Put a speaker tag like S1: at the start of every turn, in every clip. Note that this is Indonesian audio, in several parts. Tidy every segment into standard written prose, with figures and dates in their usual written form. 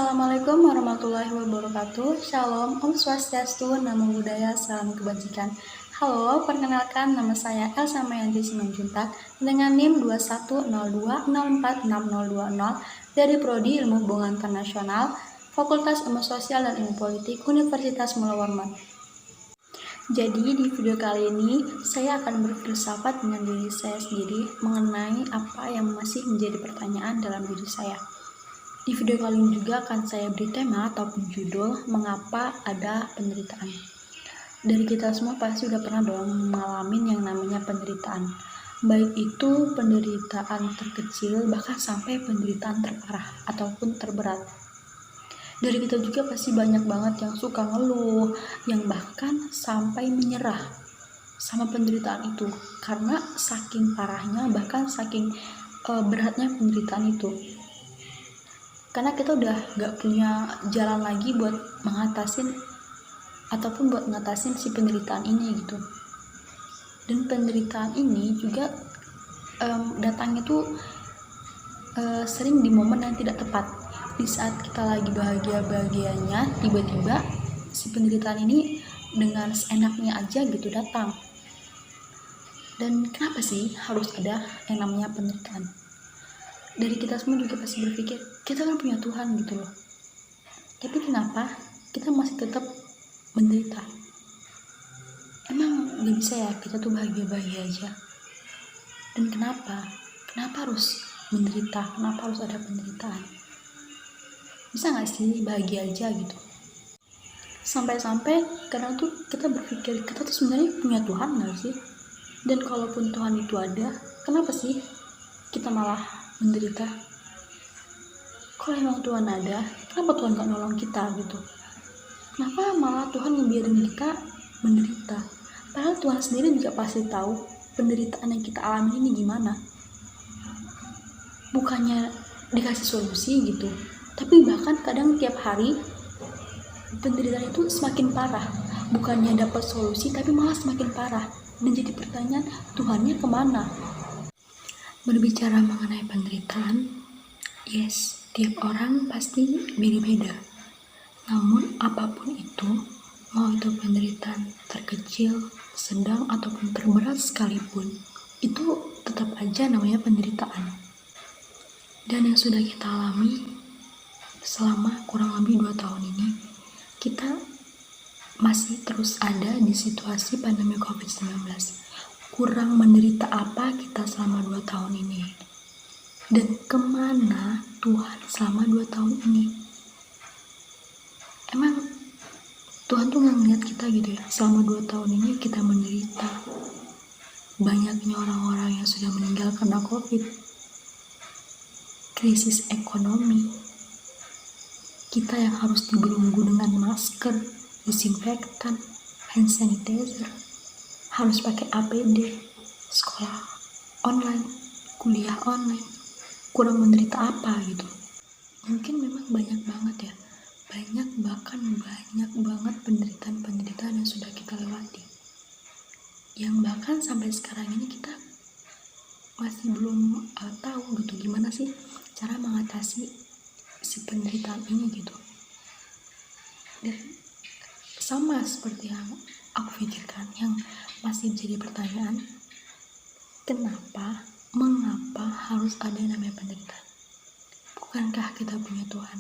S1: Assalamualaikum warahmatullahi wabarakatuh. Shalom, Om Swastiastu, Namo Buddhaya, Salam Kebajikan. Halo, perkenalkan nama saya Elsa Mayanti Simanjuntak dengan NIM 2102046020 dari Prodi Ilmu Hubungan Internasional, Fakultas Ilmu Sosial dan Ilmu Politik, Universitas Mula Warman. Jadi di video kali ini saya akan berfilsafat dengan diri saya sendiri mengenai apa yang masih menjadi pertanyaan dalam diri saya. Di video kali ini juga akan saya beri tema ataupun judul mengapa ada penderitaan. Dari kita semua pasti udah pernah dong mengalami yang namanya penderitaan. Baik itu penderitaan terkecil bahkan sampai penderitaan terparah ataupun terberat. Dari kita juga pasti banyak banget yang suka ngeluh, yang bahkan sampai menyerah sama penderitaan itu karena saking parahnya bahkan saking beratnya penderitaan itu. Karena kita udah gak punya jalan lagi buat mengatasin ataupun buat ngatasin si penderitaan ini gitu. Dan penderitaan ini juga datangnya tuh sering di momen yang tidak tepat. Di saat kita lagi bahagia-bahagianya, tiba-tiba si penderitaan ini dengan seenaknya aja gitu datang. Dan kenapa sih harus ada yang namanya penderitaan? Dari kita semua juga pasti berpikir, kita kan punya Tuhan gitu loh. Tapi kenapa kita masih tetap menderita? Emang gak bisa ya kita tuh bahagia-bahagia aja? Dan kenapa harus menderita? Kenapa harus ada penderitaan? Bisa gak sih bahagia aja gitu? Sampai-sampai kadang tuh kita berpikir, kita tuh sebenarnya punya Tuhan gak sih? Dan kalaupun Tuhan itu ada, kenapa sih kita malah menderita? Kalau emang Tuhan ada, kenapa Tuhan gak nolong kita gitu? Kenapa malah Tuhan ngebiarin kita menderita? Padahal Tuhan sendiri juga pasti tahu penderitaan yang kita alami ini gimana. Bukannya dikasih solusi gitu, tapi bahkan kadang tiap hari penderitaan itu semakin parah. Bukannya dapat solusi, tapi malah semakin parah. Dan jadi pertanyaan, Tuhannya kemana? Berbicara mengenai penderitaan, yes, tiap orang pasti beda-beda. Namun apapun itu, mau itu penderitaan terkecil, sedang, ataupun terberat sekalipun, itu tetap aja namanya penderitaan. Dan yang sudah kita alami selama kurang lebih 2 tahun ini, kita masih terus ada di situasi pandemi COVID-19. Kurang menderita apa kita selama 2 tahun ini? Dan kemana Tuhan selama 2 tahun ini? Emang Tuhan tuh gak ngeliat kita gitu ya? Selama 2 tahun ini kita menderita. Banyaknya orang-orang yang sudah meninggal karena COVID. Krisis ekonomi. Kita yang harus dibelenggu dengan masker, disinfektan, hand sanitizer. Harus pakai APD, sekolah online, kuliah online, kurang menderita apa gitu? Mungkin memang banyak banget ya, banyak banget penderitaan yang sudah kita lewati, yang bahkan sampai sekarang ini kita masih belum tahu gitu gimana sih cara mengatasi si penderitaan ini gitu. Dan sama seperti yang aku pikirkan, yang masih jadi pertanyaan, mengapa harus ada yang namanya penderitaan? Bukankah kita punya Tuhan?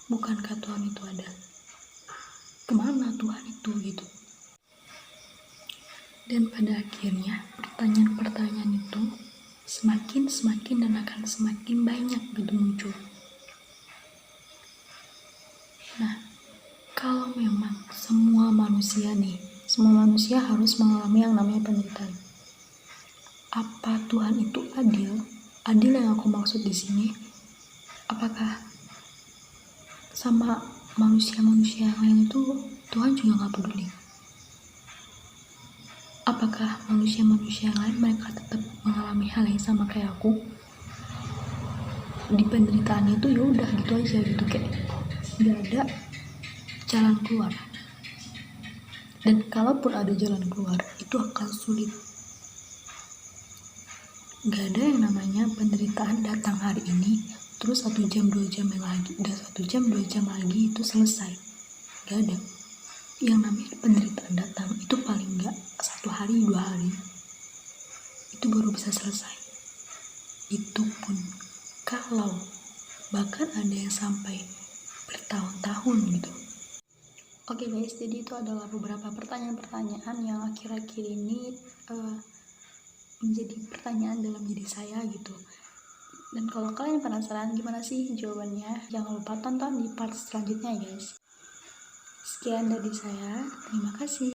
S1: Bukankah Tuhan itu ada? Kemana Tuhan itu gitu? Dan pada akhirnya pertanyaan-pertanyaan itu semakin dan akan semakin banyak gitu muncul. Nah, kalau memang semua manusia harus mengalami yang namanya penderitaan. Apa Tuhan itu adil? Adil yang aku maksud di sini, apakah sama manusia-manusia yang lain itu Tuhan juga gak peduli? Apakah manusia-manusia yang lain mereka tetap mengalami hal yang sama kayak aku? Di penderitaan itu ya udah gitu aja gitu, kayak gak ada jalan keluar. Dan kalaupun ada jalan keluar, itu akan sulit. Gak ada yang namanya penderitaan datang hari ini, terus 1 jam 2 jam lagi, udah 1 jam 2 jam lagi itu selesai. Gak ada. Yang namanya penderitaan datang itu paling gak 1 hari 2 hari itu baru bisa selesai. Itu pun kalau bahkan ada yang sampai bertahun-tahun gitu. Oke guys, jadi itu adalah beberapa pertanyaan-pertanyaan yang akhir-akhir ini menjadi pertanyaan dalam diri saya gitu. Dan kalau kalian penasaran gimana sih jawabannya, jangan lupa tonton di part selanjutnya guys. Sekian dari saya, terima kasih.